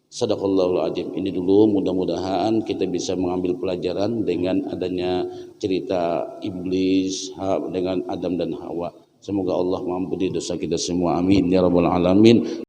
Sadaqallahul azim. Ini dulu, mudah-mudahan kita bisa mengambil pelajaran dengan adanya cerita iblis dengan Adam dan Hawa. Semoga Allah mengampuni dosa kita semua. Amin ya rabbal alamin.